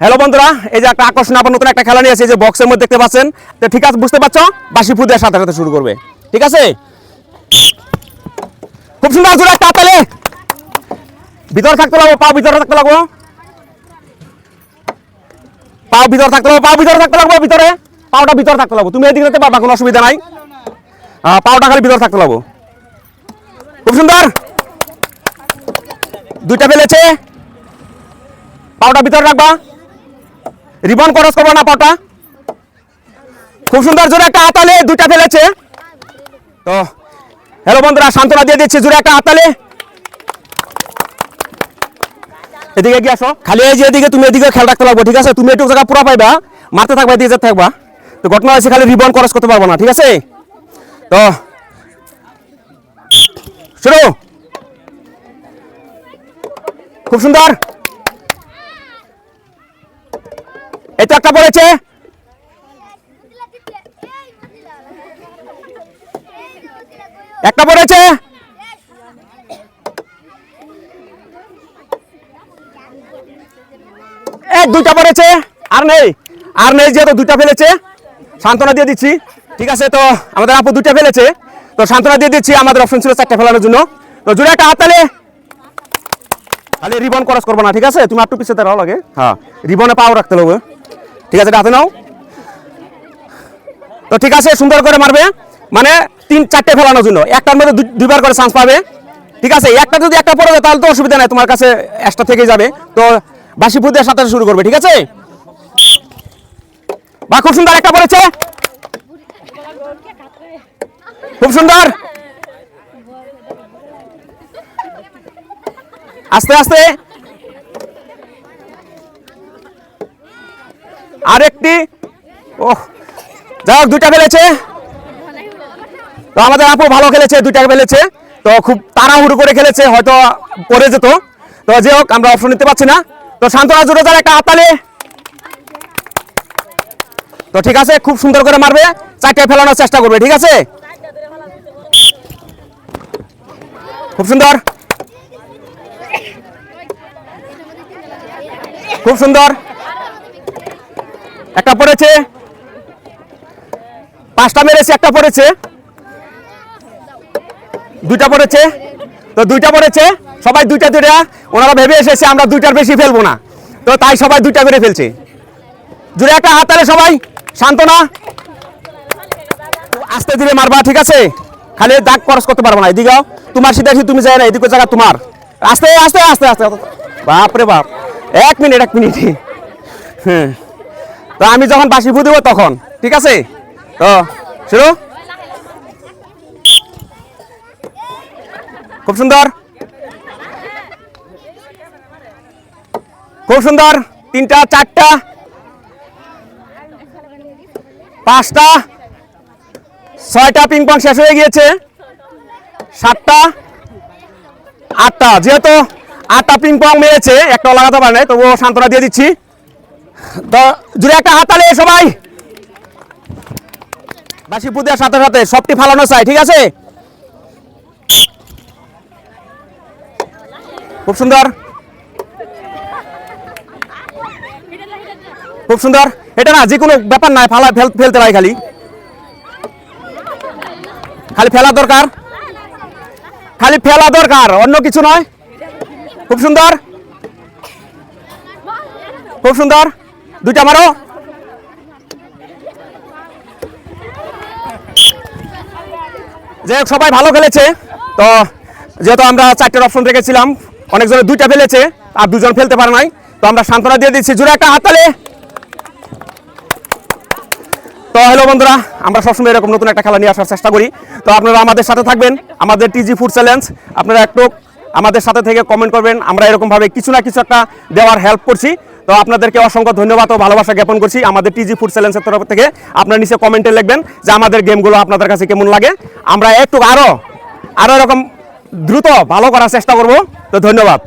Hello বন্ধুরা, এই যে একটা আকর্ষণ আবার নতুন একটা খেলা নিয়ে এসেছে, যে বক্সের মধ্যে দেখতে পাচ্ছেন। তো ঠিক আছে, বুঝতে পারছো, বাঁশি ফু দেওয়ার সাথে সাথে শুরু করবে। ঠিক আছে, খুব সুন্দর জোরে একটা হাততালি। ভিতরে থাকতে লাগবো, পা ভিতরে থাকতে লাগবো, পা ভিতরে থাকতে লাগবো, পা ভিতরে থাকতে লাগবো, ভিতরে পাওটা ভিতরে থাকতে লাগবো। তুমি এদিকে যেতে পারবা, কোনো অসুবিধা নাই। পাওটা খালি ভিতরে থাকতে লাগবো। খুব সুন্দর, দুইটা ফেলেছে, পাওটা ভিতরে রাখবা, রিবন ক্রস করবো না পাওটা। খুব সুন্দর জোরে একটা হাততালি, দুইটা ফেলেছে। তো হ্যালো বন্ধুরা, সান্ত্বনা দিয়ে দিচ্ছি, জোরে একটা হাততালি। এদিকে কি আসো, খালি এই যে এদিকে, তুমি এদিকে খেয়াল রাখতে লাগবো। ঠিক আছে, তুমি একটু জায়গা পুরো পাইবা, মারতে থাকবা, এদিকে যেতে থাকবা। তো ঘটনা হয়েছে, খালি রিবন ক্রস করতে পারবো না। ঠিক আছে, তো শুরু। খুব সুন্দর, এই তো একটা পড়েছে, একটা পড়েছে, এক দুইটা পড়েছে, আর নেই, আর নেই, যেহেতু দুইটা ফেলেছে, সান্ত্বনা দিয়ে দিচ্ছি। ঠিক আছে, তো আমাদের আপু দুইটা ফেলেছে, তো সান্ত্বনা দিয়ে দিচ্ছি। আমাদের অপশন ছিল চারটা ফেলানোর জন্য। তো জোরে একটা হাততালি, খালি রিবন ক্রস করবো না। ঠিক আছে, তুমি একটু পিছিয়ে দাঁড়াও লাগে, হ্যাঁ, রিবনে পাও রাখতে হবে। ঠিক আছে, হাতে নাও। তো ঠিক আছে, সুন্দর করে মারবে, মানে 3-4টে ফেলানোর জন্য, একটার মধ্যে দুইবার করে চান্স পাবে। ঠিক আছে, একটা যদি একটা পড়ে যায় তাহলে তো অসুবিধা নাই, তোমার কাছে এক্সট্রা থেকে যাবে। তো বাঁশি ফু দেওয়ার সাথে শুরু করবে। ঠিক আছে, বা খুব সুন্দর একটা পড়েছে, খুব সুন্দর, আস্তে আস্তে, আরেকটি, ওহ, যাই হোক, দুইটা ফেলেছে। তো আমাদের আপু ভালো খেলেছে, দুইটা ফেলেছে, তো খুব তাড়াহুড়ো করে খেলেছে, হয়তো পড়ে যেত। তো যে হোক, আমরা অপশন নিতে পারছি না। তো সান্ত্বনা জোরে যার একটা হাততালি। তো ঠিক আছে, খুব সুন্দর করে মারবে, 4টে ফেলানোর চেষ্টা করবে। ঠিক আছে, খুব সুন্দর, খুব সুন্দর, একটা পড়েছে, 5টা মেরেছে, একটা পড়েছে, দুইটা পড়েছে। তো দুইটা পড়েছে, সবাই দুইটা দুইটা, ওনারা ভেবে এসেছে আমরা দুইটার বেশি ফেলবো না, তো তাই সবাই দুইটা করে ফেলছে। জোরে একটা হাততালি সবাই, সান্ত্বনা, আস্তে ধীরে মারবা। ঠিক আছে, খালি দাগ ক্রস করতে পারবো না। এদিকে তোমার সিধা তুমি যাই না, এদিকে জায়গা তোমার, আস্তে আস্তে আস্তে আস্তে, বাপরে বাপ, 1 মিনিট 1 মিনিট। হ্যাঁ, তো আমি যখন বাঁশি ফু দেবো তখন। ঠিক আছে, তো শুরু। খুব সুন্দর, খুব সুন্দর, 3টা 4টা 5টা 6টা পিং পং শেষ হয়ে গিয়েছে, 7টা 8টা, যেহেতু 8টা পিং পং মেরেছে, একটা লাগাতে পারে নাই, তবুও সান্ত্বনা দিয়ে দিচ্ছি। তো জুড়ে একটা হাততালি সবাই, বাঁশি ফু দেওয়ার সাথে সাথে সবটি ফালানো চাই। ঠিক আছে, খুব সুন্দর, খুব সুন্দর, এটা না যে কোনো ব্যাপার নাই, ফেলতে হয়, খালি খালি ফেলা দরকার, খালি ফেলা দরকার, অন্য কিছু নয়। খুব সুন্দর, খুব সুন্দর, দুইটা মারো। যে সবাই ভালো খেলেছে, তো যেহেতু আমরা 4টের অপশন রেখেছিলাম, অনেকজনে দুইটা ফেলেছে, আর 2জন ফেলতে পারে নাই, তো আমরা সান্ত্বনা দিয়ে দিচ্ছি। জোরে একটা হাততালি। তো হ্যালো বন্ধুরা, আমরা সবসময় এরকম নতুন একটা খেলা নিয়ে আসার চেষ্টা করি। তো আপনারা আমাদের সাথে থাকবেন, আমাদের টিজি ফুড চ্যালেঞ্জ, আপনারা একটু আমাদের সাথে থেকে কমেন্ট করবেন, আমরা এরকমভাবে কিছু না কিছু একটা দেওয়ার হেল্প করছি। তো আপনাদেরকে অসংখ্য ধন্যবাদ ও ভালোবাসা জ্ঞাপন করছি আমাদের টিজি ফুড চ্যালেঞ্জের তরফ থেকে। আপনারা নিচে কমেন্টে লিখবেন যে আমাদের গেমগুলো আপনাদের কাছে কেমন লাগে, আমরা একটু আরও এরকম দ্রুত ভালো করার চেষ্টা করব। তো ধন্যবাদ।